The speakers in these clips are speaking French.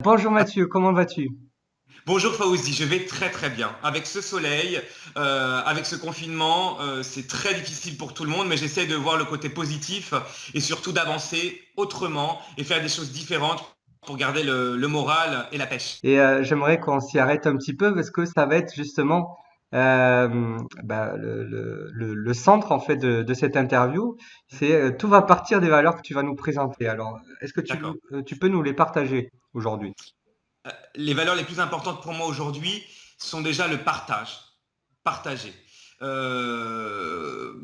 Bonjour Mathieu, comment vas-tu? Bonjour Fawzi, je vais très très bien. Avec ce soleil, avec ce confinement, c'est très difficile pour tout le monde, mais j'essaie de voir le côté positif et surtout d'avancer autrement et faire des choses différentes pour garder le moral et la pêche. J'aimerais qu'on s'y arrête un petit peu parce que ça va être justement le centre en fait de cette interview. C'est tout va partir des valeurs que tu vas nous présenter. Alors, est-ce que D'accord. tu peux nous les partager aujourd'hui? Les valeurs les plus importantes pour moi aujourd'hui sont déjà le partage. Partager.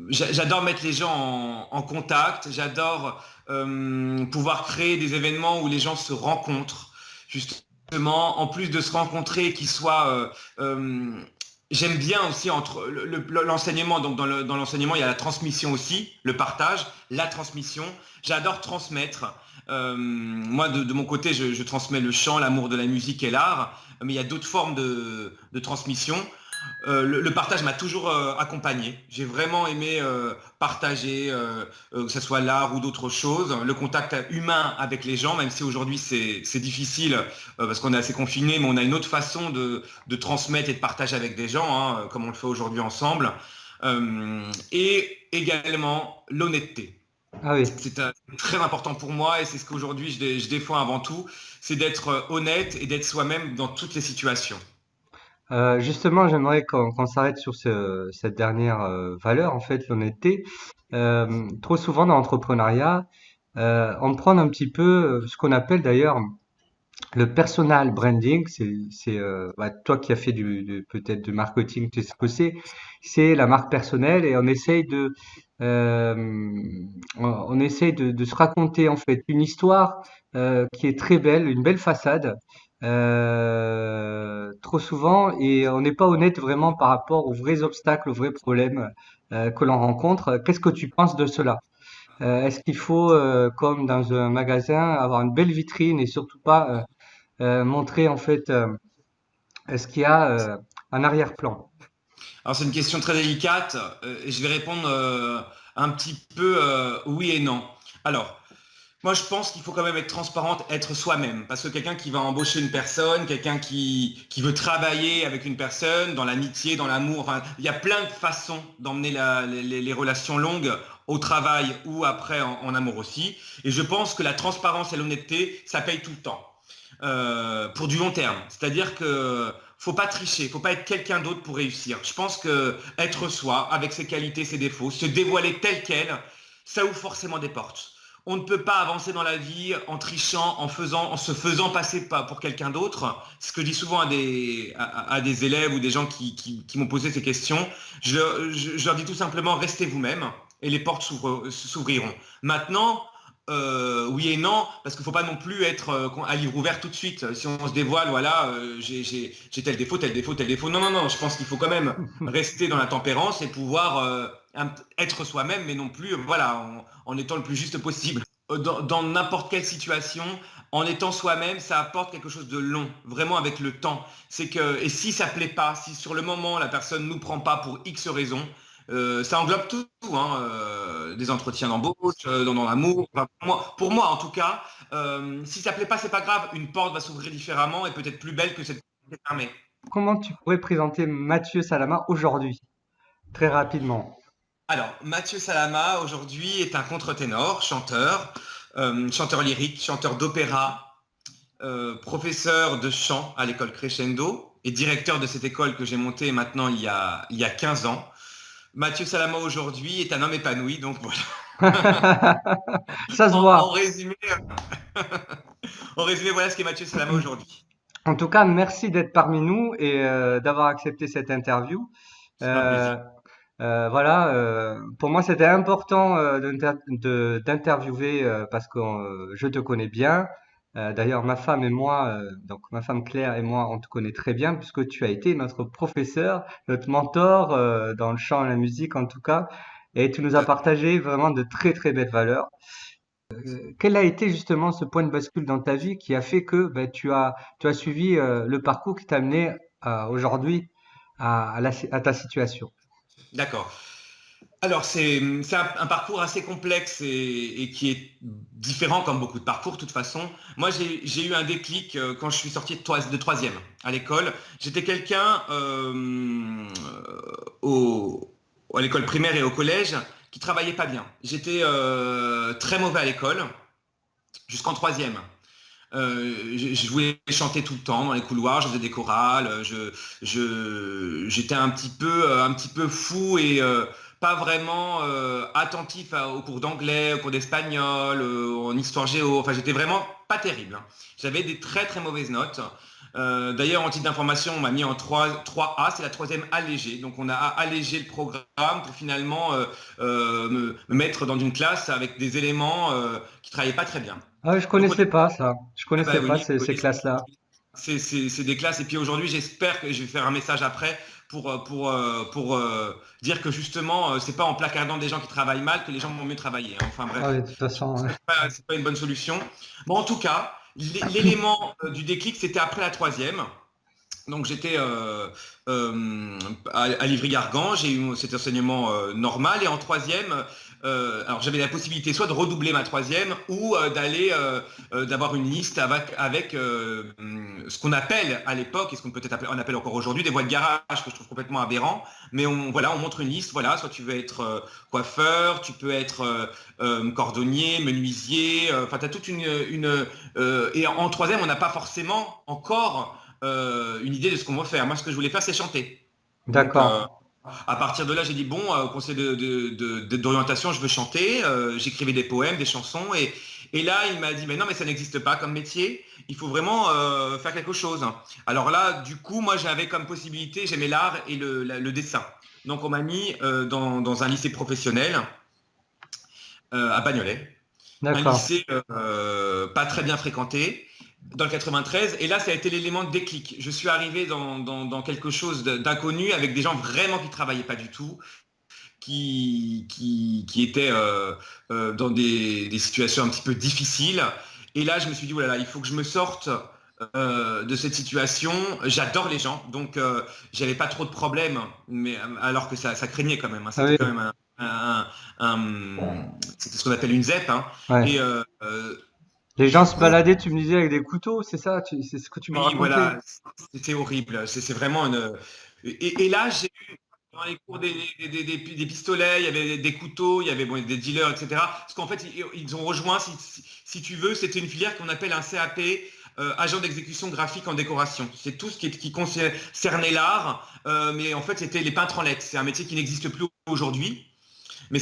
J'adore mettre les gens en contact, j'adore pouvoir créer des événements où les gens se rencontrent, justement, en plus de se rencontrer, qu'ils soient... j'aime bien aussi entre l'enseignement, donc dans l'enseignement, il y a la transmission aussi, le partage, la transmission. J'adore transmettre. Moi, de mon côté, je transmets le chant, l'amour de la musique et l'art, mais il y a d'autres formes de transmission. Le partage m'a toujours accompagné. J'ai vraiment aimé partager, que ce soit l'art ou d'autres choses, le contact humain avec les gens, même si aujourd'hui c'est difficile parce qu'on est assez confiné, mais on a une autre façon de transmettre et de partager avec des gens, hein, comme on le fait aujourd'hui ensemble. Et également l'honnêteté. Ah oui. C'est très important pour moi et c'est ce qu'aujourd'hui je défends avant tout, c'est d'être honnête et d'être soi-même dans toutes les situations. Justement, j'aimerais qu'on s'arrête sur cette dernière valeur, en fait, l'honnêteté. Trop souvent dans l'entrepreneuriat, on prend un petit peu ce qu'on appelle d'ailleurs le personal branding. Toi qui as fait peut-être du marketing, tu sais ce que c'est. C'est la marque personnelle et euh, on essaye de se raconter en fait une histoire qui est très belle, une belle façade. Trop souvent et on n'est pas honnête vraiment par rapport aux vrais obstacles, aux vrais problèmes que l'on rencontre. Qu'est-ce que tu penses de cela? Est-ce qu'il faut, comme dans un magasin, avoir une belle vitrine et surtout pas montrer en fait ce qu'il y a en arrière-plan? Alors c'est une question très délicate et je vais répondre un petit peu oui et non. Alors, moi je pense qu'il faut quand même être transparente, être soi-même, parce que quelqu'un qui va embaucher une personne, quelqu'un qui veut travailler avec une personne, dans l'amitié, dans l'amour, enfin, il y a plein de façons d'emmener les relations longues au travail ou après en amour aussi. Et je pense que la transparence et l'honnêteté, ça paye tout le temps pour du long terme. C'est-à-dire que faut pas tricher, faut pas être quelqu'un d'autre pour réussir. Je pense que être soi, avec ses qualités, ses défauts, se dévoiler tel quel, ça ouvre forcément des portes. On ne peut pas avancer dans la vie en trichant, en se faisant passer pour quelqu'un d'autre. Ce que je dis souvent à des élèves ou des gens qui m'ont posé ces questions. Je leur dis tout simplement, restez vous-même et les portes s'ouvriront. Maintenant, oui et non, parce qu'il ne faut pas non plus être à livre ouvert tout de suite. Si on se dévoile, voilà, j'ai tel défaut, tel défaut, tel défaut. Non, non, non, je pense qu'il faut quand même rester dans la tempérance et pouvoir être soi-même, mais non plus, voilà, en étant le plus juste possible. Dans n'importe quelle situation, en étant soi-même, ça apporte quelque chose de long, vraiment avec le temps. C'est que, et si ça plaît pas, si sur le moment la personne ne nous prend pas pour X raisons, ça englobe tout, hein, des entretiens d'embauche, dans l'amour. Enfin, pour moi, en tout cas, si ça plaît pas, c'est pas grave. Une porte va s'ouvrir différemment et peut-être plus belle que cette qui est fermée. Comment tu pourrais présenter Mathieu Salama aujourd'hui? Très rapidement. Alors, Mathieu Salama, aujourd'hui, est un contre-ténor, chanteur, chanteur lyrique, chanteur d'opéra, professeur de chant à l'école Crescendo et directeur de cette école que j'ai montée maintenant il y a 15 ans. Mathieu Salama, aujourd'hui, est un homme épanoui, donc voilà. Ça se En voit. résumé, en résumé, voilà ce qu'est Mathieu Salama aujourd'hui. En tout cas, merci d'être parmi nous et d'avoir accepté cette interview. C'est un plaisir. Euh, voilà, pour moi, c'était important d'interviewer parce que je te connais bien. D'ailleurs, ma femme et moi, donc ma femme Claire et moi, on te connaît très bien puisque tu as été notre professeur, notre mentor dans le chant et la musique en tout cas, et tu nous as partagé vraiment de très très belles valeurs. Quel a été justement ce point de bascule dans ta vie qui a fait que ben, tu as suivi le parcours qui t'a amené aujourd'hui à ta situation? D'accord. Alors, c'est un parcours assez complexe et qui est différent comme beaucoup de parcours, de toute façon. Moi, j'ai eu un déclic quand je suis sorti de troisième à l'école. J'étais quelqu'un à l'école primaire et au collège qui travaillait pas bien. J'étais très mauvais à l'école jusqu'en troisième. Je voulais chanter tout le temps dans les couloirs, je faisais des chorales, j'étais un petit peu fou et pas vraiment attentif aux cours d'anglais, aux cours d'espagnol, en histoire géo. Enfin, j'étais vraiment pas terrible, hein. J'avais des très très mauvaises notes. D'ailleurs, en titre d'information, on m'a mis en 3A, c'est la troisième allégée. Donc, on a allégé le programme pour finalement me mettre dans une classe avec des éléments qui travaillaient pas très bien. Ah, ouais, je Donc, connaissais pas ça. Je ah bah connaissais pas oui, ces oui, classes-là. c'est des classes. Et puis aujourd'hui, j'espère que je vais faire un message après pour dire que justement, c'est pas en placardant des gens qui travaillent mal que les gens vont mieux travailler, hein. Enfin Ah, bref, oui, de toute je façon, pense ouais. que c'est pas une bonne solution. Bon, en tout cas, l'élément du déclic, c'était après la troisième. Donc j'étais à Livry-Gargan, j'ai eu cet enseignement normal et en troisième, alors j'avais la possibilité soit de redoubler ma troisième ou d'avoir une liste avec ce qu'on appelle à l'époque et ce qu'on peut-être on appelle encore aujourd'hui des voies de garage que je trouve complètement aberrant, mais on montre une liste, voilà, soit tu veux être coiffeur, tu peux être cordonnier, menuisier, enfin tu as toute et en troisième on n'a pas forcément encore une idée de ce qu'on va faire. Moi, ce que je voulais faire, c'est chanter. Donc, D'accord. à partir de là, j'ai dit, bon, au conseil d'orientation, je veux chanter. J'écrivais des poèmes, des chansons. Et là, il m'a dit, mais non, mais ça n'existe pas comme métier. Il faut vraiment faire quelque chose. Alors là, du coup, moi, j'avais comme possibilité, j'aimais l'art et le dessin. Donc, on m'a mis dans un lycée professionnel à Bagnolet, un D'accord. lycée pas très bien fréquenté dans le 93. Et là, ça a été l'élément de déclic. Je suis arrivé dans quelque chose d'inconnu avec des gens vraiment qui travaillaient pas du tout, qui étaient dans des situations un petit peu difficiles. Et là, je me suis dit, voilà, il faut que je me sorte de cette situation. J'adore les gens, donc j'avais pas trop de problèmes, mais alors que ça craignait quand même, hein. Ah C'était oui, quand même un- c'était ce qu'on appelle une ZEP, hein. ouais. Et Les gens du se coup, baladaient, tu me disais, avec des couteaux, c'est ça? C'est ce que tu m'as oui, raconté. voilà, c'était horrible. C'est vraiment une. Et là, j'ai dans les cours des pistolets, il y avait des couteaux, il y avait bon, des dealers, etc. Parce qu'en fait, ils ont rejoint, si tu veux, c'était une filière qu'on appelle un CAP, agent d'exécution graphique en décoration. C'est tout ce qui concernait l'art, mais en fait, c'était les peintres en lettres. C'est un métier qui n'existe plus aujourd'hui, mais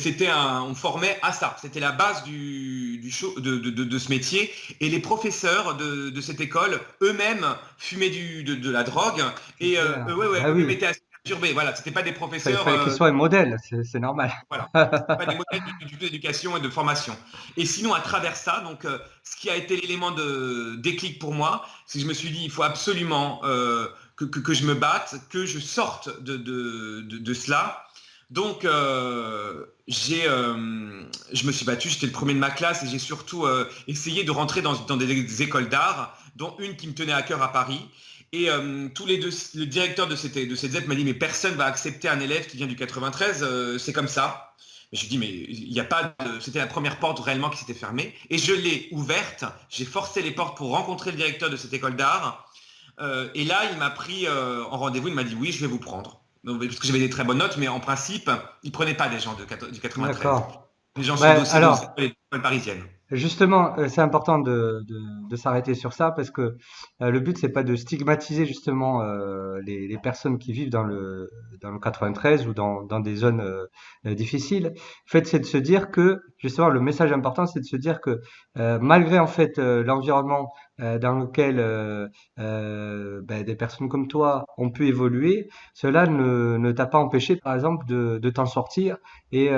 on formait à ça. C'était la base de ce métier. Et les professeurs de cette école, eux-mêmes, fumaient de la drogue et Super. ouais, ouais, Ah eux-mêmes oui, étaient assez perturbés. Voilà, c'était pas des il professeurs, fallait qu'ils soient un modèle, c'est normal. voilà, c'était pas des modèles du tout d'éducation et de formation. Et sinon, à travers ça, donc, ce qui a été l'élément de déclic pour moi, c'est que je me suis dit, il faut absolument que je me batte, que je sorte de cela. Donc, je me suis battu, j'étais le premier de ma classe et j'ai surtout essayé de rentrer dans des écoles d'art, dont une qui me tenait à cœur à Paris. Et tous les deux, le directeur de cette ZEP m'a dit, mais personne va accepter un élève qui vient du 93, c'est comme ça. Et je lui dis, mais il n'y a pas de... C'était la première porte réellement qui s'était fermée. Et je l'ai ouverte, j'ai forcé les portes pour rencontrer le directeur de cette école d'art. Et là, il m'a pris en rendez-vous, il m'a dit, oui, je vais vous prendre. Donc, parce que j'avais des très bonnes notes, mais en principe, il ne prenait pas des gens du 93. D'accord. Les gens Ouais, c'est alors, les écoles parisiennes. justement, c'est important de s'arrêter sur ça parce que le but, c'est pas de stigmatiser justement les personnes qui vivent dans le 93 ou dans des zones difficiles. En fait, c'est de se dire que, justement, le message important, c'est de se dire que malgré en fait l'environnement dans lequel ben, des personnes comme toi ont pu évoluer, cela ne t'a pas empêché, par exemple, de t'en sortir et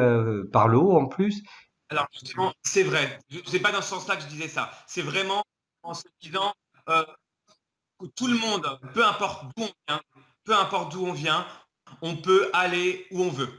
par le haut en plus. Alors, justement, c'est vrai. C'est pas dans ce sens-là que je disais ça. C'est vraiment en se disant euh, que tout le monde, peu importe d'où on vient, peu importe d'où on vient, on peut aller où on veut.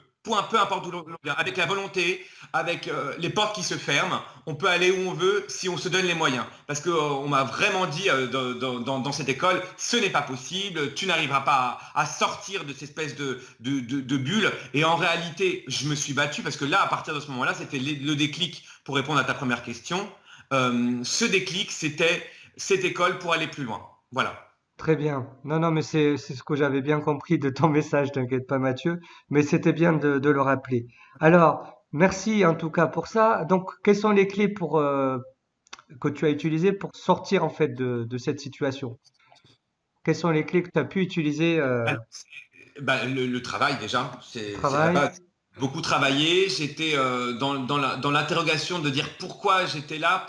peu importe d'où l'on vient, avec la volonté, avec les portes qui se ferment, on peut aller où on veut si on se donne les moyens. Parce qu'on m'a vraiment dit dans cette école, ce n'est pas possible, tu n'arriveras pas à sortir de cette espèce de bulle. Et en réalité, je me suis battu parce que là, à partir de ce moment-là, c'était le déclic pour répondre à ta première question. Ce déclic, c'était cette école pour aller plus loin. Voilà. Très bien. Non, non, mais c'est ce que j'avais bien compris de ton message, t'inquiète pas, Mathieu. Mais c'était bien de le rappeler. Alors, merci en tout cas pour ça. Donc, quelles sont les clés que tu as utilisées pour sortir en fait de cette situation? Quelles sont les clés que tu as pu utiliser Alors, bah, le travail déjà, au c'est la travail? base. Beaucoup travaillé, j'étais dans l'interrogation de dire pourquoi j'étais là,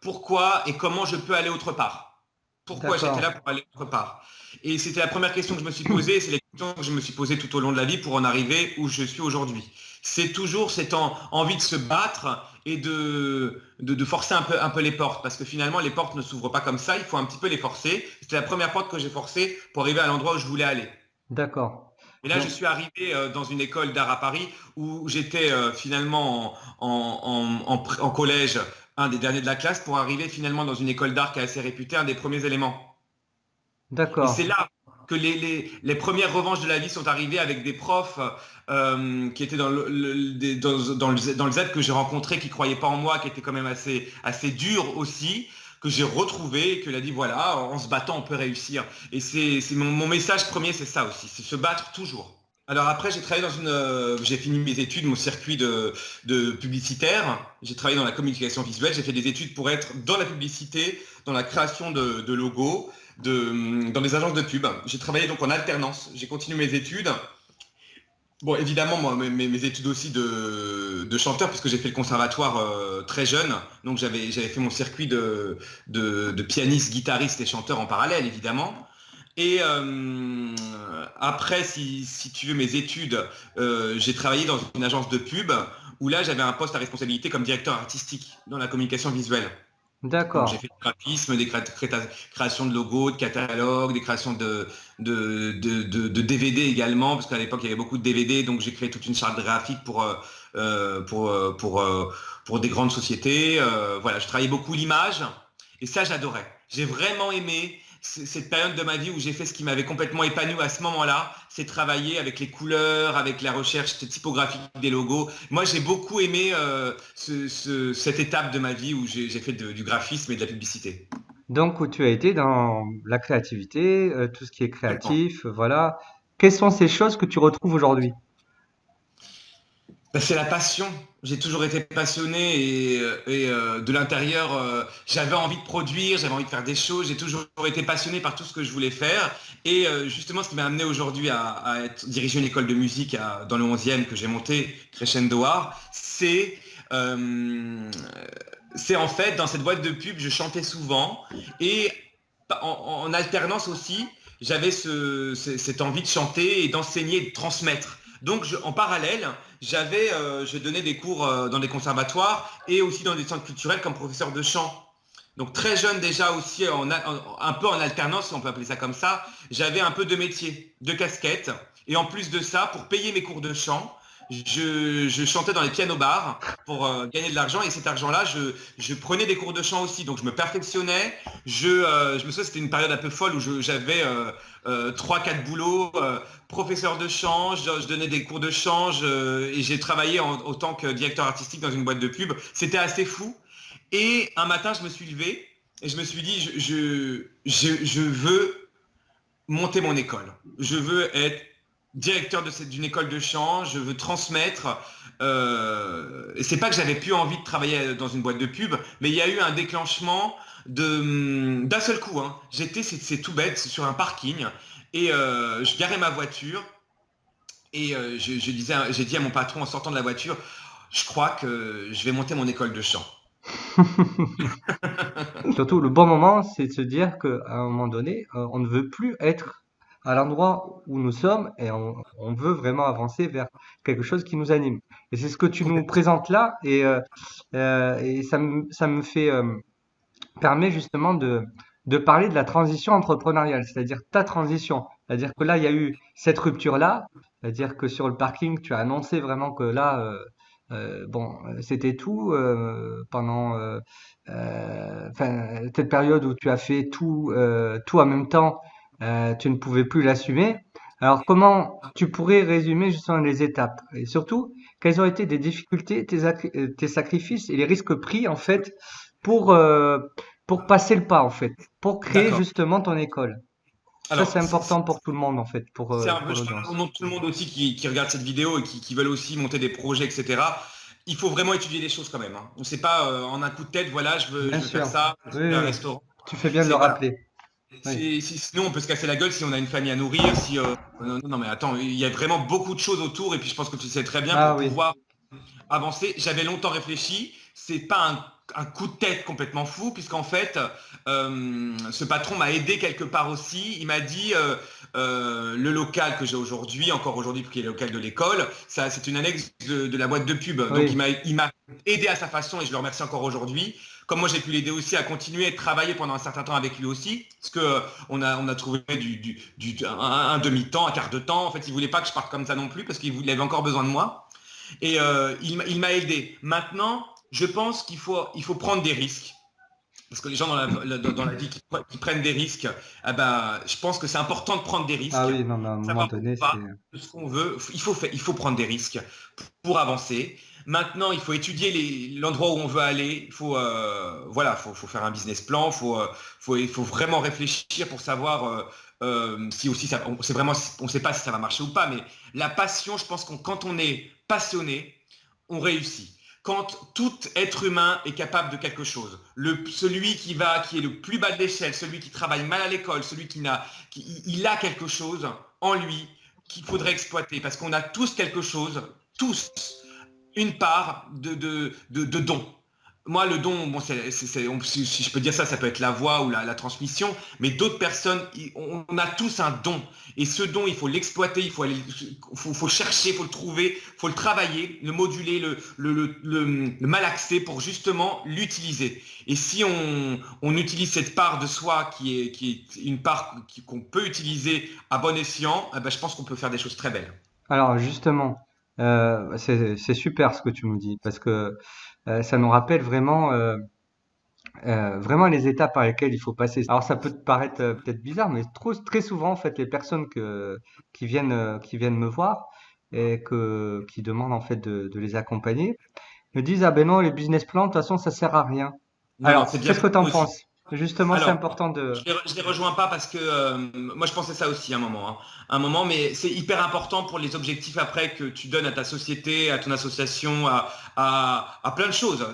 pourquoi et comment je peux aller autre part. Pourquoi j'étais D'accord. là pour aller autre part. Et c'était la première question que je me suis posée, et c'est la question que je me suis posée tout au long de la vie pour en arriver où je suis aujourd'hui. C'est toujours cette envie de se battre et de forcer un peu les portes, parce que finalement les portes ne s'ouvrent pas comme ça, il faut un petit peu les forcer. C'était la première porte que j'ai forcée pour arriver à l'endroit où je voulais aller. D'accord. Et là, je Donc, suis arrivé dans une école d'art à Paris où j'étais finalement en collège, un des derniers de la classe, pour arriver finalement dans une école d'art qui est assez réputée, un des premiers éléments. Et c'est d'accord. là que les premières revanches de la vie sont arrivées avec des profs qui étaient dans le Z que j'ai rencontré, qui ne croyaient pas en moi, qui étaient quand même assez durs aussi, que j'ai retrouvé et que a dit voilà, en se battant, on peut réussir. Et c'est mon message premier, c'est ça aussi, c'est se battre toujours. Alors après, j'ai travaillé j'ai fini mes études, mon circuit de publicitaire. J'ai travaillé dans la communication visuelle. J'ai fait des études pour être dans la publicité, dans la création de logos, dans des agences de pub. J'ai travaillé donc en alternance. J'ai continué mes études. Bon, évidemment, moi, mes études aussi de chanteur, puisque j'ai fait le conservatoire très jeune. Donc j'avais fait mon circuit de pianiste, guitariste et chanteur en parallèle, évidemment. Et après, si tu veux, mes études, j'ai travaillé dans une agence de pub où là, j'avais un poste à responsabilité comme directeur artistique dans la communication visuelle. Donc j'ai D'accord. fait du graphisme, des créations de logos, de catalogues, des créations de DVD également, parce qu'à l'époque il y avait beaucoup de DVD, donc j'ai créé toute une charte graphique euh, pour, euh, pour, euh, pour des grandes sociétés. Voilà, je travaillais beaucoup l'image et ça j'adorais. J'ai vraiment aimé cette période de ma vie où j'ai fait ce qui m'avait complètement épanoui à ce moment-là, c'est travailler avec les couleurs, avec la recherche typographique des logos. Moi j'ai beaucoup aimé cette étape de ma vie où j'ai fait du graphisme et de la publicité. Donc, où tu as été dans la créativité, tout ce qui est Complètement. créatif, voilà. Quelles sont ces choses que tu retrouves aujourd'hui? Ben, c'est la passion. J'ai toujours été passionné et de l'intérieur, j'avais envie de produire, j'avais envie de faire des choses. J'ai toujours été passionné par tout ce que je voulais faire. Et justement, ce qui m'a amené aujourd'hui à diriger une école de musique dans le 11e que j'ai monté, Crescendo Art, euh, c'est en fait dans cette boîte de pub, je chantais souvent et en alternance aussi, j'avais cette envie de chanter et d'enseigner et de transmettre. Donc, en parallèle, je donnais des cours dans des conservatoires et aussi dans des centres culturels comme professeur de chant. Donc, très jeune déjà aussi, un peu en alternance, si on peut appeler ça comme ça, j'avais un peu de métier, de casquette. Et en plus de ça, pour payer mes cours de chant, je chantais dans les pianos-bars pour gagner de l'argent. Et cet argent-là, je prenais des cours de chant aussi. Donc, je me perfectionnais. Je me souviens, c'était une période un peu folle où j'avais 3-4 boulots, professeur de chant, je donnais des cours de chant et j'ai travaillé en tant que directeur artistique dans une boîte de pub. C'était assez fou. Et un matin, je me suis levé et je me suis dit, je veux monter mon école. Je veux être directeur d'une école de chant, je veux transmettre. Et c'est pas que j'avais plus envie de travailler dans une boîte de pub, mais il y a eu un déclenchement d'un seul coup. Hein. C'est tout bête, sur un parking et je garais ma voiture et j'ai dit à mon patron en sortant de la voiture, je crois que je vais monter mon école de chant. Surtout, le bon moment, c'est de se dire qu'à un moment donné, on ne veut plus être à l'endroit où nous sommes et on veut vraiment avancer vers quelque chose qui nous anime. Et c'est ce que tu nous présentes là et ça me fait permet justement de parler de la transition entrepreneuriale, c'est-à-dire ta transition. C'est-à-dire que là, il y a eu cette rupture-là C'est-à-dire que sur le parking, tu as annoncé vraiment que là, bon, c'était tout pendant enfin, cette période où tu as fait tout en même temps, tu ne pouvais plus l'assumer. Alors, comment tu pourrais résumer justement les étapes? Et surtout, quelles ont été des difficultés, tes sacrifices et les risques pris en fait pour, euh, pour passer le pas en fait, pour créer D'accord. justement ton école? Ça, Alors, c'est important pour tout le monde en fait, c'est un peu, pour je parle au l'audience. nom de tout le monde aussi qui regarde cette vidéo et qui veulent aussi monter des projets, etc. Il faut vraiment étudier les choses quand même, hein. On ne sait pas en un coup de tête, voilà, Bien je veux faire sûr. ça, je Oui, veux faire un oui. restaurant. Tu fais bien de le C'est voilà. rappeler. Oui. Sinon, on peut se casser la gueule si on a une famille à nourrir. Si, non, non, mais attends, il y a vraiment beaucoup de choses autour. Et puis, je pense que tu sais très bien Ah pour oui. pouvoir avancer. J'avais longtemps réfléchi. C'est pas un coup de tête complètement fou, puisqu'en fait, ce patron m'a aidé quelque part aussi. Il m'a dit le local que j'ai aujourd'hui, encore aujourd'hui, qui est le local de l'école, ça, c'est une annexe de la boîte de pub. Donc, Oui. il m'a aidé à sa façon et je le remercie encore aujourd'hui. Comme moi, j'ai pu l'aider aussi à continuer et travailler pendant un certain temps avec lui aussi, parce que on a trouvé un demi-temps, un quart de temps. En fait, il voulait pas que je parte comme ça non plus, parce qu'il avait encore besoin de moi. Et il m'a aidé. Maintenant, je pense il faut prendre des risques. Parce que les gens dans la vie qui prennent des risques, ah ben, je pense que c'est important de prendre des Ah risques, oui, non, mais à un moment savoir où donné, on va, c'est... ce qu'on veut. Il faut prendre des risques pour avancer. Maintenant, il faut étudier l'endroit où on veut aller. Il faut, voilà, faut faire un business plan. Il faut vraiment réfléchir pour savoir si aussi ça, on sait pas si ça va marcher ou pas. Mais la passion, je pense que quand on est passionné, on réussit. Quand tout être humain est capable de quelque chose, celui qui est le plus bas de l'échelle, celui qui travaille mal à l'école, celui il a quelque chose en lui qu'il faudrait exploiter, parce qu'on a tous quelque chose, tous, une part de don. Moi, le don, bon, si je peux dire ça, ça peut être la voix ou la transmission, mais d'autres personnes, on a tous un don. Et ce don, il faut l'exploiter, faut chercher, il faut le trouver, il faut le travailler, le moduler, le malaxer pour justement l'utiliser. Et si on utilise cette part de soi qui est une part qu'on peut utiliser à bon escient, eh ben, je pense qu'on peut faire des choses très belles. Alors justement, c'est super ce que tu nous dis, parce que ça nous rappelle vraiment les étapes par lesquelles il faut passer. Alors ça peut te paraître peut-être bizarre, mais très souvent en fait les personnes qui viennent me voir et qui demandent en fait de les accompagner me disent ah ben non les business plans de toute façon ça sert à rien. Non, non, c'est Alors bien qu'est-ce que tu en aussi. penses? Justement c'est Alors, important de... je les rejoins pas parce que moi je pensais ça aussi à un moment, hein. Un moment, mais c'est hyper important pour les objectifs après que tu donnes à ta société, à ton association, à plein de choses.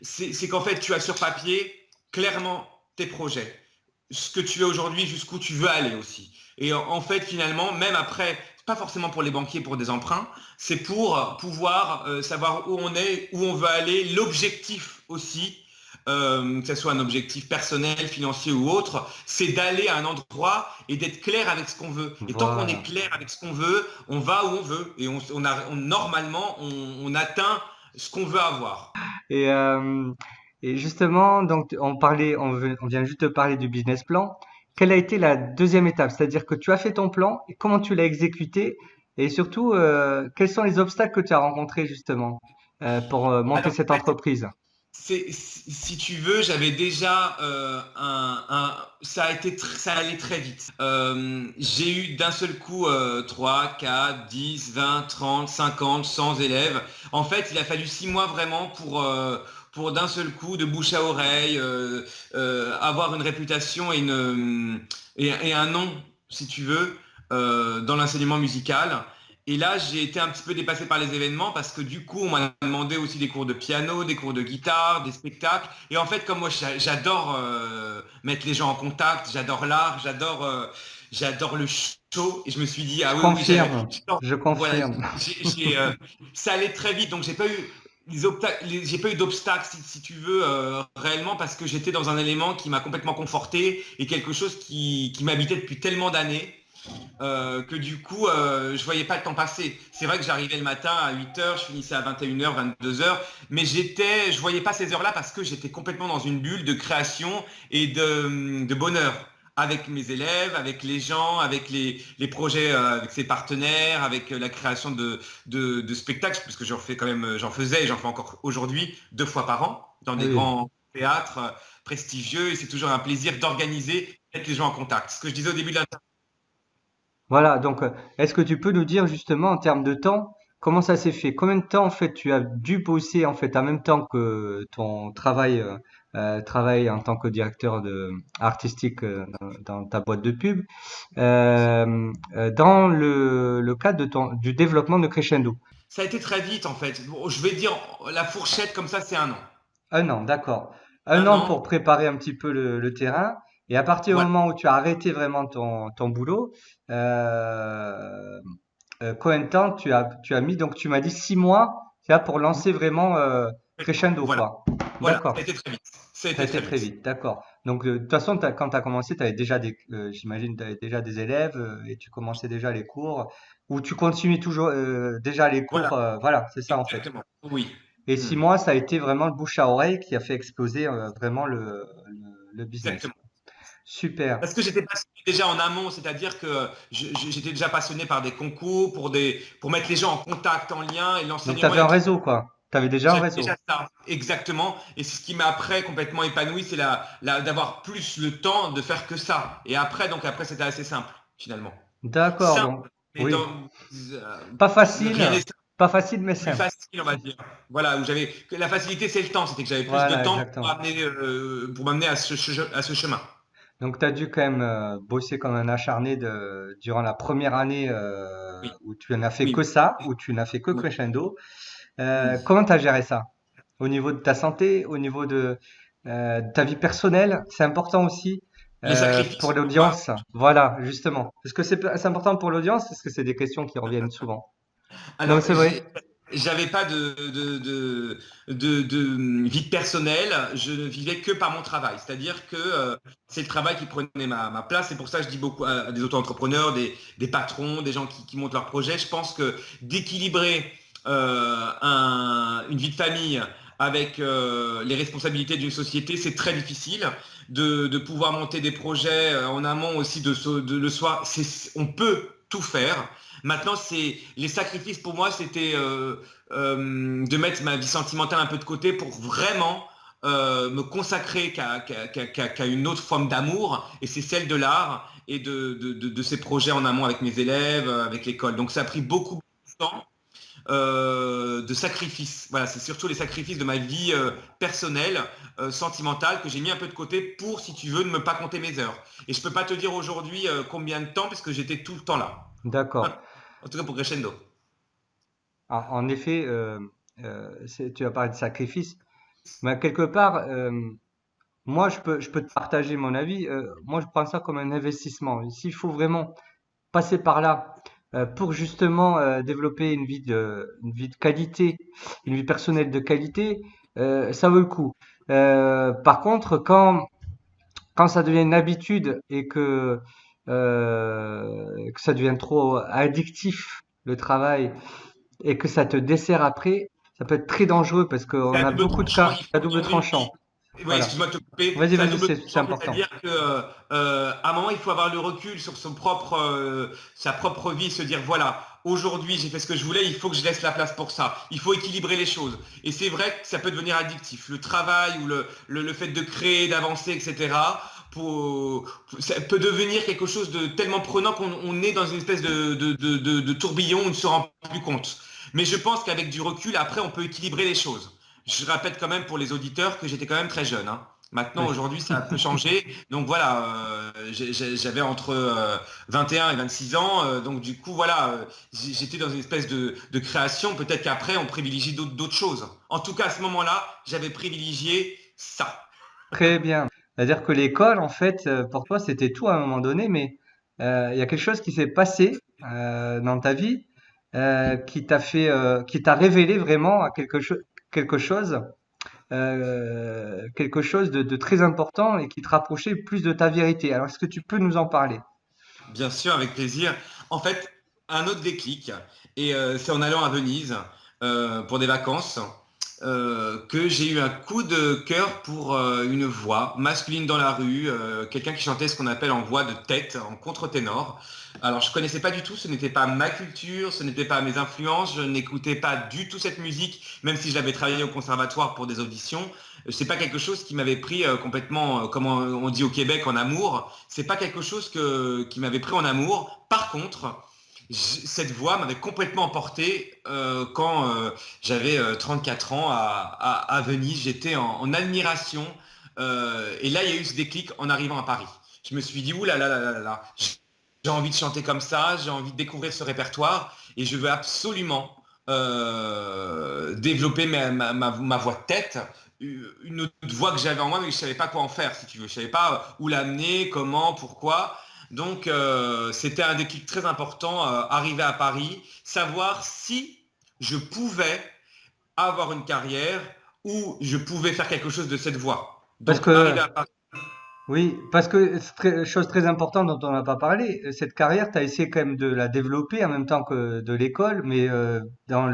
C'est qu'en fait tu as sur papier clairement tes projets, ce que tu es aujourd'hui, jusqu'où tu veux aller aussi. Et en fait finalement, même après, c'est pas forcément pour les banquiers pour des emprunts, c'est pour pouvoir savoir où on est, où on veut aller, l'objectif aussi que ce soit un objectif personnel, financier ou autre, c'est d'aller à un endroit et d'être clair avec ce qu'on veut. Et tant qu'on est Voilà. clair avec ce qu'on veut, on va où on veut. Et normalement, on atteint ce qu'on veut avoir. Et, euh, et justement, donc on vient juste de parler du business plan. Quelle a été la deuxième étape? C'est-à-dire que tu as fait ton plan et comment tu l'as exécuté? Et surtout, quels sont les obstacles que tu as rencontrés justement pour monter Alors, cette en fait, entreprise? si tu veux, j'avais déjà ça allait très vite. J'ai eu d'un seul coup 3, 4, 10, 20, 30, 50, 100 élèves. En fait, il a fallu 6 mois vraiment pour d'un seul coup, de bouche à oreille, avoir une réputation et un nom, si tu veux, dans l'enseignement musical. Et là, j'ai été un petit peu dépassé par les événements parce que du coup, on m'a demandé aussi des cours de piano, des cours de guitare, des spectacles. Et en fait, comme moi, j'adore mettre les gens en contact, j'adore l'art, j'adore le show. Et je me suis dit, ah Je oui, oui, confirme, je voilà, confirme. ça allait très vite. Donc, j'ai pas eu d'obstacles, si tu veux, réellement, parce que j'étais dans un élément qui m'a complètement conforté et quelque chose qui m'habitait depuis tellement d'années que du coup, je voyais pas le temps passer. C'est vrai que j'arrivais le matin à 8h, je finissais à 21h, 22h, mais je voyais pas ces heures-là parce que j'étais complètement dans une bulle de création et de bonheur. avec mes élèves, avec les gens, avec les projets, avec ses partenaires, avec la création de spectacles, parce que j'en fais quand même, j'en faisais et j'en fais encore aujourd'hui 2 fois par an dans des Oui. grands théâtres prestigieux, et c'est toujours un plaisir d'organiser, mettre les gens en contact. Ce que je disais au début de l'interview. Voilà, donc est-ce que tu peux nous dire justement en termes de temps, comment ça s'est fait? Combien de temps en fait tu as dû bosser en fait en même temps que ton travail en tant que directeur artistique dans ta boîte de pub, dans le cadre de du développement de Crescendo? Ça a été très vite en fait. Bon, je vais dire la fourchette comme ça, c'est 1 an. 1 an, d'accord. Un Un an an, pour préparer un petit peu le terrain. Et à partir du voilà. moment où tu as arrêté vraiment ton boulot, euh, combien de temps tu as mis? Donc tu m'as dit 6 mois, c'est là pour lancer vraiment Crescendo, Voilà, quoi. voilà, ça a D'accord. été très vite. Ça a Ça a été été très très vite. vite, d'accord. Donc de toute façon, quand tu as commencé, tu avais déjà j'imagine, tu avais déjà des élèves et tu commençais déjà les cours, ou tu continues toujours déjà les Voilà, cours, voilà, c'est ça en fait. exactement. Oui. Et Hmm. 6 mois, ça a été vraiment le bouche à oreille qui a fait exploser vraiment le business. Exactement. Super. Parce que j'étais passionné déjà en amont, c'est-à-dire que j'étais déjà passionné par des concours, pour mettre les gens en contact, en lien, et Donc tu l'enseignement avais un électronique. réseau, quoi. Tu avais déjà un J'avais réseau. déjà ça, exactement. Et c'est ce qui m'a après complètement épanoui, c'est d'avoir plus le temps de faire que ça. Et après, donc après, c'était assez simple, finalement. D'accord, donc Simple, mais oui. Pas rien facile, n'est pas facile, mais plus simple. facile, on va dire. Voilà, où la facilité, c'est le temps. C'était que j'avais plus de Voilà, temps exactement. pour m'amener à ce chemin. Donc tu as dû quand même bosser comme un acharné durant la première année Oui, où tu n'as fait oui, que ça, où tu n'as fait que oui, Crescendo. oui. Comment tu as géré ça? Au niveau de ta santé, au niveau de ta vie personnelle, c'est important aussi Les pour sacrifices, tu vois. l'audience. Voilà, justement. Parce que c'est important pour l'audience, parce que c'est des questions qui reviennent souvent. Non, Alors, c'est vrai. j'avais pas de vie personnelle, je ne vivais que par mon travail. C'est-à-dire que c'est le travail qui prenait ma place. C'est pour ça que je dis beaucoup à des auto-entrepreneurs, des patrons, des gens qui montent leurs projets. Je pense que d'équilibrer une vie de famille avec les responsabilités d'une société, c'est très difficile. De pouvoir monter des projets en amont aussi le soir, on peut tout faire. Maintenant, c'est les sacrifices pour moi, c'était de mettre ma vie sentimentale un peu de côté pour vraiment me consacrer qu'à une autre forme d'amour, et c'est celle de l'art et de ces projets en amont avec mes élèves, avec l'école. Donc ça a pris beaucoup de temps de sacrifices. Voilà, c'est surtout les sacrifices de ma vie personnelle, sentimentale, que j'ai mis un peu de côté pour, si tu veux, ne me pas compter mes heures. Et je peux pas te dire aujourd'hui combien de temps, parce que j'étais tout le temps là. D'accord. En tout cas pour Crescendo. En effet, tu as parlé de sacrifice. Mais quelque part, moi, je peux te partager mon avis. Moi, je prends ça comme un investissement. S'il faut vraiment passer par là pour justement développer une vie de qualité, une vie personnelle de qualité, ça vaut le coup. Par contre, quand ça devient une habitude et que ça devient trop addictif, le travail, et que ça te dessert après, ça peut être très dangereux parce C'est qu'on à a double beaucoup de tranchant. cas Il à faut double dans une tranchant. vie. Oui, Voilà. excuse-moi de te couper. Vas-y, C'est à vas-y, double c'est tranchant, important. c'est-à-dire que à un moment, il faut avoir le recul sur sa propre vie, se dire voilà, aujourd'hui, j'ai fait ce que je voulais, il faut que je laisse la place pour ça. Il faut équilibrer les choses. Et c'est vrai que ça peut devenir addictif. Le travail ou le fait de créer, d'avancer, etc. Ça peut devenir quelque chose de tellement prenant qu'on est dans une espèce de tourbillon où on ne se rend plus compte. Mais je pense qu'avec du recul, après, on peut équilibrer les choses. Je répète quand même pour les auditeurs que j'étais quand même très jeune, hein. Maintenant, Oui. aujourd'hui, ça a un peu changé. Donc voilà, j'avais entre 21 et 26 ans. Donc du coup, voilà, j'étais dans une espèce de création. Peut-être qu'après, on privilégie d'autres choses. En tout cas, à ce moment-là, j'avais privilégié ça. Très bien. C'est-à-dire que l'école, en fait, pour toi, c'était tout à un moment donné, mais il y a quelque chose qui s'est passé dans ta vie qui t'a révélé vraiment à quelque chose de très important et qui te rapprochait plus de ta vérité. Alors, est-ce que tu peux nous en parler? Bien sûr, avec plaisir. En fait, un autre déclic, et c'est en allant à Venise pour des vacances. que j'ai eu un coup de cœur pour une voix masculine dans la rue, quelqu'un qui chantait ce qu'on appelle en voix de tête, en contre-ténor. Alors je connaissais pas du tout, ce n'était pas ma culture, ce n'était pas mes influences, je n'écoutais pas du tout cette musique, même si je l'avais travaillé au conservatoire pour des auditions. C'est pas quelque chose qui m'avait pris complètement, comme on dit au Québec, en amour. C'est pas quelque chose qui m'avait pris en amour. Par contre, cette voix m'avait complètement emporté quand j'avais 34 ans à Venise. J'étais en admiration. Et là, il y a eu ce déclic en arrivant à Paris. Je me suis dit, ouh là là là là là, j'ai envie de chanter comme ça, j'ai envie de découvrir ce répertoire et je veux absolument développer ma voix de tête, une autre voix que j'avais en moi mais je ne savais pas quoi en faire si tu veux, je ne savais pas où l'amener, comment, pourquoi. Donc c'était un déclic très important, arriver à Paris, savoir si je pouvais avoir une carrière ou je pouvais faire quelque chose de cette voie. Parce Donc que arriver à Paris. Oui, parce que c'est chose très importante dont on n'a pas parlé, cette carrière, tu as essayé quand même de la développer en même temps que de l'école, mais dans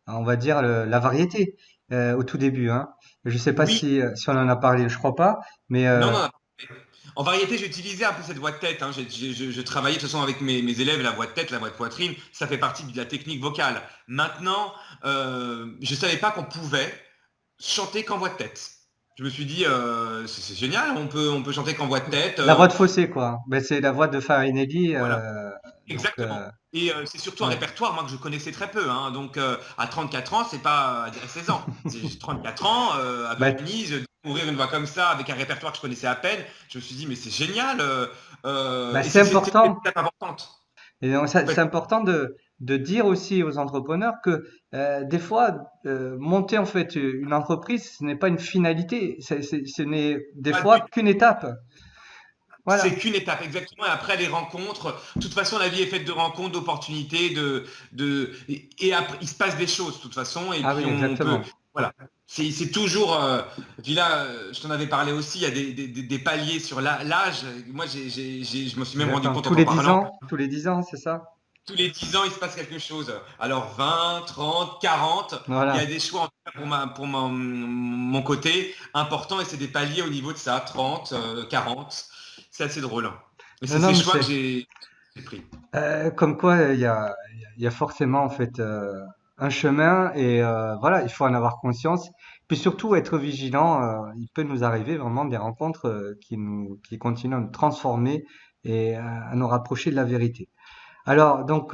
on va dire, la variété au tout début, hein. Je sais pas Oui, si on en a parlé, je crois pas, mais non, non. En variété, j'utilisais un peu cette voix de tête, hein. Je travaillais de toute façon avec mes élèves la voix de tête, la voix de poitrine. Ça fait partie de la technique vocale. Maintenant, je ne savais pas qu'on pouvait chanter qu'en voix de tête. Je me suis dit, c'est génial, on peut chanter qu'en voix de tête. la voix de Fossé, quoi. Ben, c'est la voix de Farinelli, Voilà. donc Exactement. Et c'est surtout un ouais. répertoire, moi, que je connaissais très peu, hein. Donc, à 34 ans, c'est pas à 16 ans. J'ai 34 ans, à Ben, Venise, découvrir une voix comme ça, avec un répertoire que je connaissais à peine. Je me suis dit, mais c'est génial. ben, Et c'est c'était une important. étape importante. Et donc, c'est Complètement. important de dire aussi aux entrepreneurs que des fois, monter en fait une entreprise, ce n'est pas une finalité, ce n'est des Pas fois du- qu'une étape. C'est Voilà. qu'une étape, exactement. Et après, les rencontres. De toute façon, la vie est faite de rencontres, d'opportunités, et après, il se passe des choses, de toute façon. Et Ah puis, oui, on peut. exactement. Voilà. C'est toujours. Puis là, je t'en avais parlé aussi, il y a des paliers sur l'âge. Moi, je me suis même rendu Exactement. compte en t'en parlant. Tous les 10 ans, c'est ça? Tous les 10 ans, il se passe quelque chose. Alors 20, 30, 40, il y a Voilà. des choix en tout cas pour mon côté importants et c'est des paliers au niveau de ça, 30, 40. C'est assez drôle. Mais Non, c'est non, ces mais choix que c'est j'ai pris. comme quoi il y a forcément en fait un chemin et voilà, il faut en avoir conscience. Puis surtout être vigilant. Il peut nous arriver vraiment des rencontres qui continuent à nous transformer et à nous rapprocher de la vérité. Alors, donc,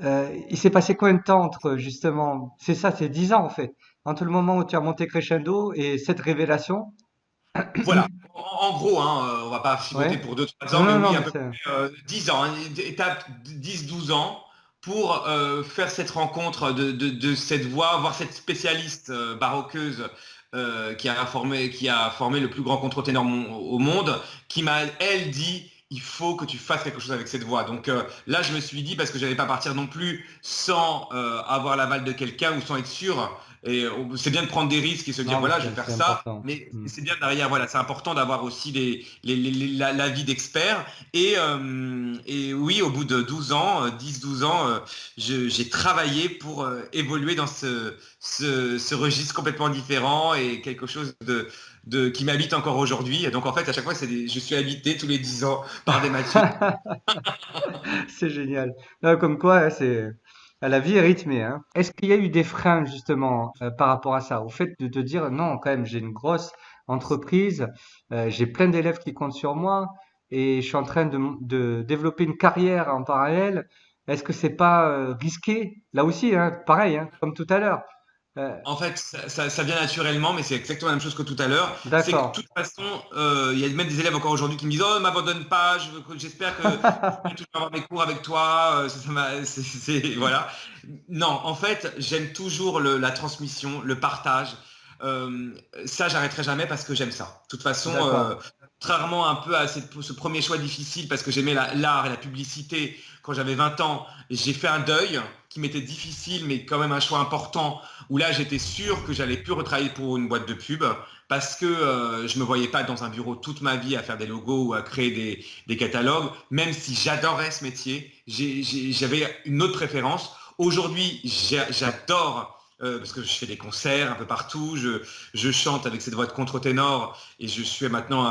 il s'est passé combien de temps entre justement, c'est ça, c'est 10 ans en fait, entre le moment où tu as monté crescendo et cette révélation? Voilà. En gros, hein, on va pas chipoter Ouais. pour 2, 3 Non, ans, mais non, non, oui, à mais peu c'est, près 10 ans, hein, étape 10, 12 ans pour faire cette rencontre de cette voix, voir cette spécialiste baroqueuse qui a formé le plus grand contre-ténor au monde, qui m'a, elle, dit, il faut que tu fasses quelque chose avec cette voix. Donc là, je me suis dit, parce que je n'allais pas partir non plus sans avoir l'aval de quelqu'un ou sans être sûr. Et c'est bien de prendre des risques et se dire, non, mais voilà, je vais faire c'est ça, important. mais Hmm. c'est bien derrière, voilà, c'est important d'avoir aussi l'avis d'experts. Et oui, au bout de 12 ans, 10, 12 ans, j'ai travaillé pour évoluer dans ce registre complètement différent et quelque chose qui m'habite encore aujourd'hui. Et donc en fait, à chaque fois, je suis habité tous les 10 ans par des matières. C'est génial. Non, comme quoi, hein, la vie est rythmée, hein. Est-ce qu'il y a eu des freins justement par rapport à ça, au fait de te dire non, quand même, j'ai une grosse entreprise, j'ai plein d'élèves qui comptent sur moi et je suis en train de développer une carrière en parallèle. Est-ce que c'est pas risqué? Là aussi, hein, pareil, hein, comme tout à l'heure. Euh, En fait, ça vient naturellement, mais c'est exactement la même chose que tout à l'heure. C'est que de d'accord. toute façon, il y a même des élèves encore aujourd'hui qui me disent, oh, ne m'abandonne pas, j'espère que je vais toujours avoir mes cours avec toi. Voilà. Non, en fait, j'aime toujours la transmission, le partage. Euh, Ça, j'arrêterai jamais parce que j'aime ça. De toute façon, D'accord. contrairement un peu à ce premier choix difficile, parce que j'aimais l'art et la publicité quand j'avais 20 ans, j'ai fait un deuil qui m'était difficile, mais quand même un choix important où là j'étais sûr que j'allais plus retravailler pour une boîte de pub parce que je me voyais pas dans un bureau toute ma vie à faire des logos ou à créer des catalogues, même si j'adorais ce métier, j'avais une autre préférence. Aujourd'hui, j'adore parce que je fais des concerts un peu partout, je chante avec cette voix de contre-ténor et je suis maintenant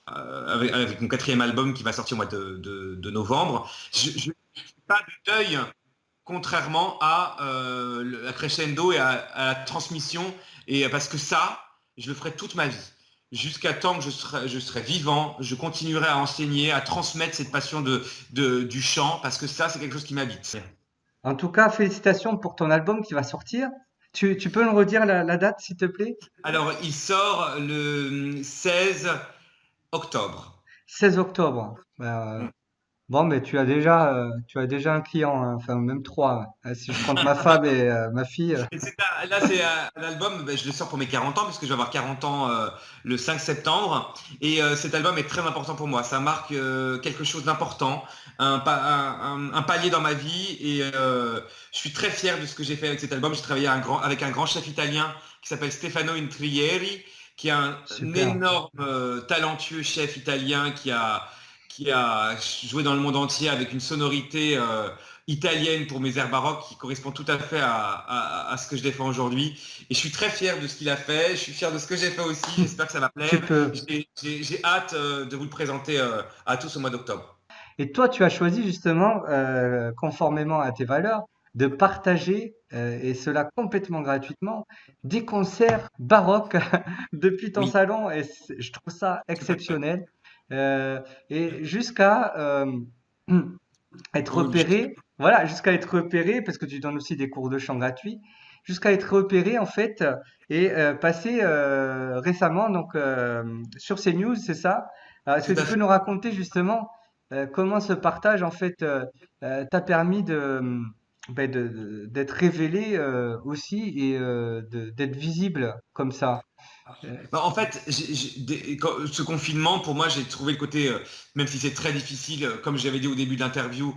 avec mon 4e album qui va sortir au mois de novembre. Je ne fais pas de deuil, contrairement à Crescendo et à la transmission, et parce que ça, je le ferai toute ma vie. Jusqu'à temps que je serai vivant, je continuerai à enseigner, à transmettre cette passion du chant, parce que ça, c'est quelque chose qui m'habite. En tout cas, félicitations pour ton album qui va sortir. Tu peux me redire la date, s'il te plaît? Alors, il sort le 16 octobre. 16 octobre. Bon, mais tu as déjà un client, hein, enfin même trois. Si je compte ma femme et ma fille. Là, c'est un album, ben, je le sors pour mes 40 ans, puisque je vais avoir 40 ans le 5 septembre. Et cet album est très important pour moi. Ça marque quelque chose d'important, un palier dans ma vie. Et je suis très fier de ce que j'ai fait avec cet album. J'ai travaillé avec un grand chef italien qui s'appelle Stefano Intrieri, qui est un Super. énorme, talentueux chef italien qui a joué dans le monde entier avec une sonorité italienne pour mes airs baroques qui correspond tout à fait à ce que je défends aujourd'hui. Et je suis très fier de ce qu'il a fait, je suis fier de ce que j'ai fait aussi, j'espère que ça va Tu plaire. peux. J'ai hâte de vous le présenter à tous au mois d'octobre. Et toi, tu as choisi justement, conformément à tes valeurs, de partager, et cela complètement gratuitement, des concerts baroques depuis ton Oui, salon. Et je trouve ça tout à fait. exceptionnel. Et jusqu'à être Oui, repéré, voilà, jusqu'à être repéré, parce que tu donnes aussi des cours de chant gratuits, jusqu'à être repéré en fait, et passé récemment donc sur CNews, c'est ça? Alors, est-ce que tout à tu peux fait. nous raconter justement comment ce partage en fait t'a permis d'être révélé aussi et d'être visible comme ça? Euh, Bah, en fait, ce confinement, pour moi, j'ai trouvé le côté, même si c'est très difficile, comme j'avais dit au début de l'interview,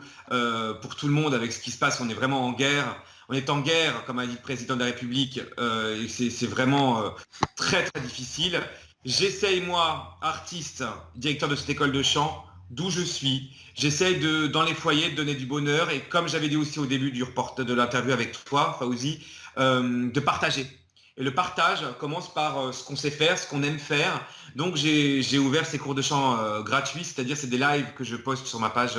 pour tout le monde avec ce qui se passe, on est vraiment en guerre. On est en guerre, comme a dit le président de la République, et c'est vraiment très très difficile. J'essaye, moi, artiste, directeur de cette école de chant, d'où je suis, j'essaye dans les foyers de donner du bonheur et comme j'avais dit aussi au début de l'interview avec toi, Fauzi, de partager. Et le partage commence par ce qu'on sait faire, ce qu'on aime faire. Donc j'ai ouvert ces cours de chant gratuits, c'est-à-dire c'est des lives que je poste sur ma page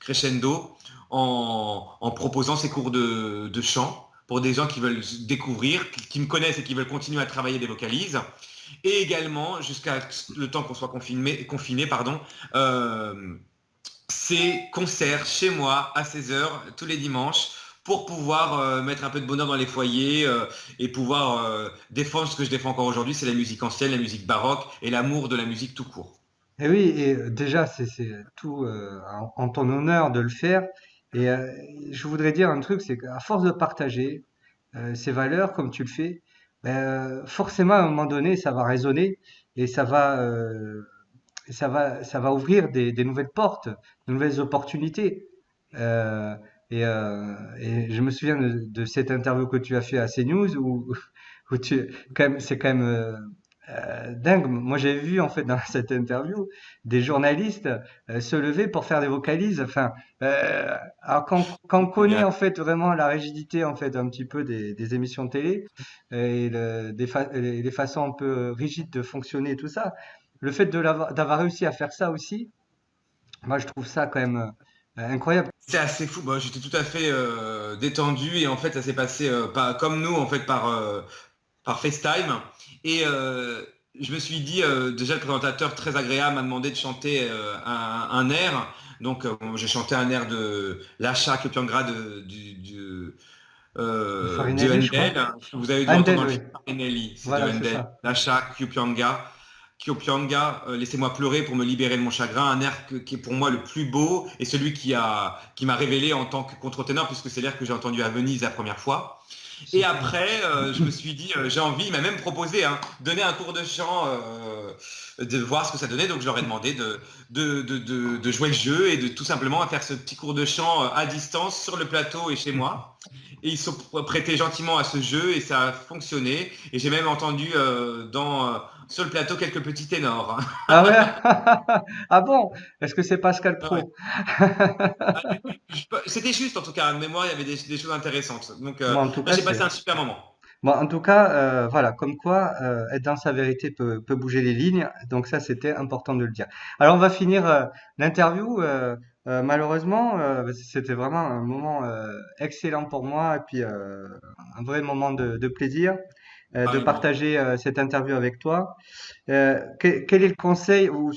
Crescendo en proposant ces cours de chant pour des gens qui veulent découvrir, qui me connaissent et qui veulent continuer à travailler des vocalises. Et également, jusqu'à le temps qu'on soit confiné, pardon, ces concerts chez moi à 16 heures tous les dimanches pour pouvoir mettre un peu de bonheur dans les foyers et pouvoir défendre ce que je défends encore aujourd'hui, c'est la musique ancienne, la musique baroque et l'amour de la musique tout court. Et oui, et déjà, c'est tout en ton honneur de le faire. Et je voudrais dire un truc, c'est qu'à force de partager ces valeurs comme tu le fais, ben, forcément, à un moment donné, ça va résonner et ça va ouvrir des nouvelles portes, de nouvelles opportunités. Euh, et je me souviens de cette interview que tu as fait à CNews où c'est quand même dingue. Moi, j'ai vu en fait dans cette interview des journalistes se lever pour faire des vocalises. Enfin, alors quand on connaît en fait vraiment la rigidité en fait un petit peu des émissions de télé et les façons un peu rigides de fonctionner et tout ça, le fait d'avoir réussi à faire ça aussi, moi je trouve ça quand même incroyable. C'est assez fou. Moi, j'étais tout à fait détendu et en fait, ça s'est passé pas comme nous, en fait, par FaceTime. Et je me suis dit, déjà, le présentateur très agréable m'a demandé de chanter un air. Donc, j'ai chanté un air de Lacha Kyopyangra De de Farinelli, je crois. Handel. Vous avez dû entendre Handel, dans le oui. film Farinelli, c'est de Voilà, c'est Handel. ça. Lacha Kyopyangra. Kyopyanga, Laissez-moi pleurer pour me libérer de mon chagrin, un air qui est pour moi le plus beau et celui qui m'a révélé en tant que contre-ténor, puisque c'est l'air que j'ai entendu à Venise la première fois. Et Super. après, je me suis dit, j'ai envie, il m'a même proposé, hein, donner un cours de chant, de voir ce que ça donnait. Donc je leur ai demandé de jouer le jeu et de tout simplement faire ce petit cours de chant à distance sur le plateau et chez moi. Et ils sont prêtés gentiment à ce jeu et ça a fonctionné. Et j'ai même entendu sur le plateau quelques petits ténors. Ah ouais? Ah bon? Est-ce que c'est Pascal Ah ouais. Pro? C'était juste en tout cas, de mémoire, il y avait des choses intéressantes. Donc, Bon, en tout là, cas, j'ai passé c'est. un super moment. Bon, en tout cas, voilà, comme quoi être dans sa vérité peut bouger les lignes. Donc ça, c'était important de le dire. Alors, on va finir l'interview. Malheureusement, c'était vraiment un moment excellent pour moi et puis un vrai moment de plaisir de Pareillement. partager cette interview avec toi. Quel est le conseil ou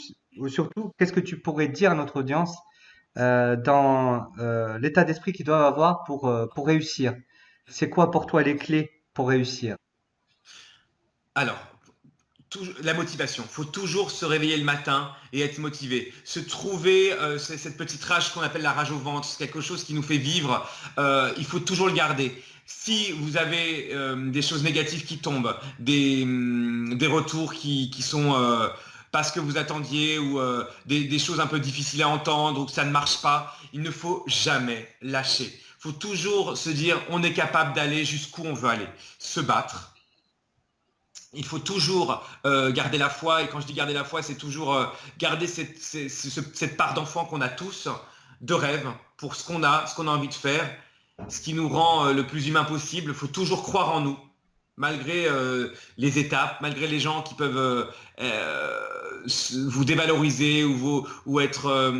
surtout, qu'est-ce que tu pourrais dire à notre audience dans l'état d'esprit qu'ils doivent avoir pour réussir? C'est quoi pour toi les clés pour réussir? Alors, la motivation. Il faut toujours se réveiller le matin et être motivé. Se trouver cette petite rage qu'on appelle la rage au ventre, c'est quelque chose qui nous fait vivre. Il faut toujours le garder. Si vous avez des choses négatives qui tombent, des retours qui sont pas ce que vous attendiez ou des choses un peu difficiles à entendre ou que ça ne marche pas, il ne faut jamais lâcher. Il faut toujours se dire on est capable d'aller jusqu'où on veut aller. Se battre, il faut toujours garder la foi. Et quand je dis garder la foi, c'est toujours garder cette part d'enfant qu'on a tous, de rêve pour ce qu'on a envie de faire, ce qui nous rend le plus humain possible. Il faut toujours croire en nous, malgré les étapes, malgré les gens qui peuvent vous dévaloriser ou être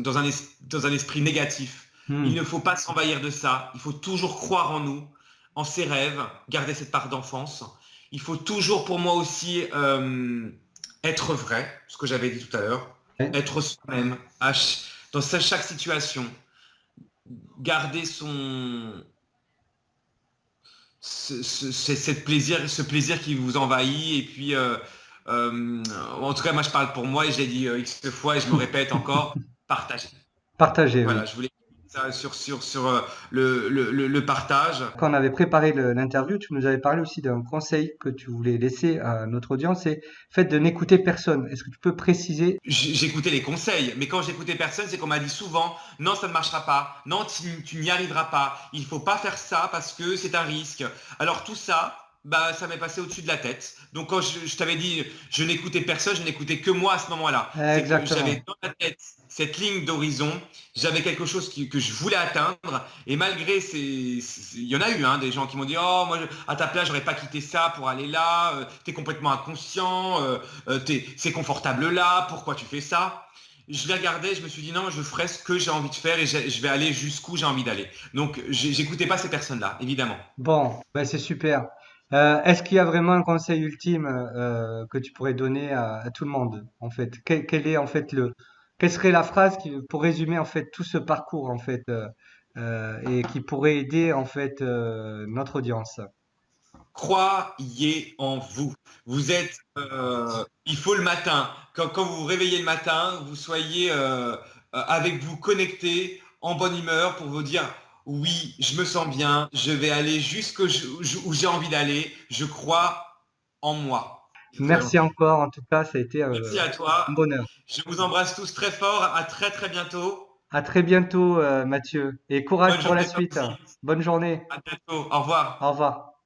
dans un esprit négatif. Il Hmm. ne faut pas s'envahir de ça. Il faut toujours croire en nous, en ses rêves, garder cette part d'enfance. Il faut toujours, pour moi aussi, être vrai, ce que j'avais dit tout à l'heure, Ouais. être soi-même dans chaque situation, garder ce plaisir qui vous envahit. Et puis, en tout cas, moi, je parle pour moi et je l'ai dit X fois et je me répète encore, partager. Partager, oui. Voilà, je voulais dire ça sur le partage. Quand on avait préparé l'interview, tu nous avais parlé aussi d'un conseil que tu voulais laisser à notre audience, c'est fait de n'écouter personne. Est-ce que tu peux préciser? J'écoutais les conseils, mais quand j'écoutais personne, c'est qu'on m'a dit souvent, non, ça ne marchera pas, non, tu n'y arriveras pas, il faut pas faire ça parce que c'est un risque. Alors tout ça, bah, ça m'est passé au-dessus de la tête. Donc quand je t'avais dit, je n'écoutais personne, je n'écoutais que moi à ce moment-là. C'est que Exactement. j'avais dans la tête cette ligne d'horizon, j'avais quelque chose que je voulais atteindre, et malgré il y en a eu hein, des gens qui m'ont dit, oh, moi, à ta place, j'aurais pas quitté ça pour aller là, t'es complètement inconscient, c'est confortable là, pourquoi tu fais ça? Je les regardais, je me suis dit non, je ferai ce que j'ai envie de faire et je vais aller jusqu'où j'ai envie d'aller. Donc j'écoutais pas ces personnes-là, évidemment. Bon, ben c'est super. Est-ce qu'il y a vraiment un conseil ultime que tu pourrais donner à tout le monde, en fait? Quel est en fait quelle serait la phrase pour résumer en fait tout ce parcours en fait et qui pourrait aider en fait notre audience? Croyez en vous. Vous êtes, il faut le matin, quand vous vous réveillez le matin, vous soyez avec vous connecté, en bonne humeur pour vous dire, oui, je me sens bien, je vais aller où j'ai envie d'aller, je crois en moi. Merci encore. En tout cas, ça a été Merci à toi. un bonheur. Je vous embrasse tous très fort. À très très bientôt. À très bientôt, Mathieu, et courage Bonne pour la journée toi suite. aussi. Bonne journée. À bientôt. Au revoir. Au revoir.